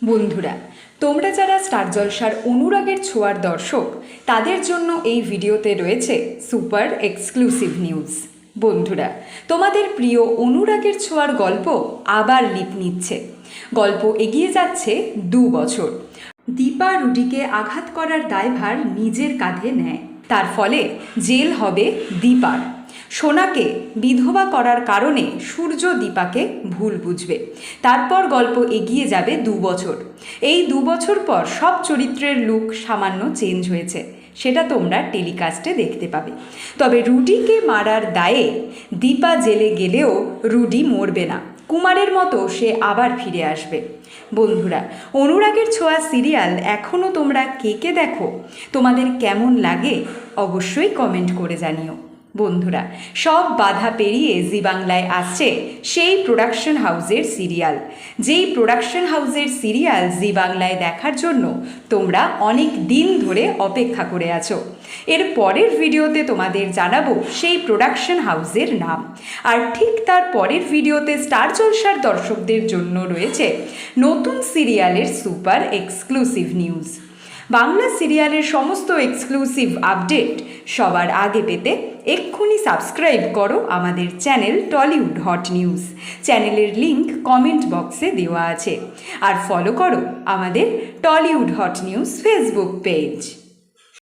বন্ধুরা, তোমরা যারা স্টার জলসার অনুরাগের ছোঁয়ার দর্শক, তাদের জন্য এই ভিডিওতে রয়েছে সুপার এক্সক্লুসিভ নিউজ। বন্ধুরা, তোমাদের প্রিয় অনুরাগের ছোঁয়ার গল্প আবার লিপ নিচ্ছে। গল্প এগিয়ে যাচ্ছে 2 বছর। দীপা রুডিকে আঘাত করার দায়ভার নিজের কাঁধে নেয়। তার ফলে জেল হবে দীপার। সোনাকে বিধবা করার কারণে সূর্য দীপাকে ভুল বুঝবে। তারপর গল্প এগিয়ে যাবে 2 বছর। এই 2 বছর পর সব চরিত্রের লুক সামান্য চেঞ্জ হয়েছে, সেটা তোমরা টেলিকাস্টে দেখতে পাবে। তবে রুডিকে মারার দায়ে দীপা জেলে গেলেও রুডি মরবে না। কুমারের মতো সে আবার ফিরে আসবে। বন্ধুরা, অনুরাগের ছোঁয়া সিরিয়াল এখনও তোমরা কে দেখো? তোমাদের কেমন লাগে অবশ্যই কমেন্ট করে জানিও। বন্ধুরা, সব বাধা পেরিয়ে জি বাংলায় আসছে সেই প্রোডাকশন হাউসের সিরিয়াল, যেই প্রোডাকশন হাউসের সিরিয়াল জি বাংলায় দেখার জন্য তোমরা অনেক দিন ধরে অপেক্ষা করে আছো। এর পরের ভিডিওতে তোমাদের জানাবো সেই প্রোডাকশন হাউসের নাম। আর ঠিক তার পরের ভিডিওতে স্টার জলসার দর্শকদের জন্য রয়েছে নতুন সিরিয়ালের সুপার এক্সক্লুসিভ নিউজ। বাংলা সিরিয়ালের সমস্ত এক্সক্লুসিভ আপডেট সবার আগে পেতে এক্ষুনি সাবস্ক্রাইব করো আমাদের চ্যানেল টলিউড হট নিউজ। চ্যানেলের লিংক কমেন্ট বক্সে দেওয়া আছে। আর ফলো করো আমাদের Tollywood hot news Facebook page.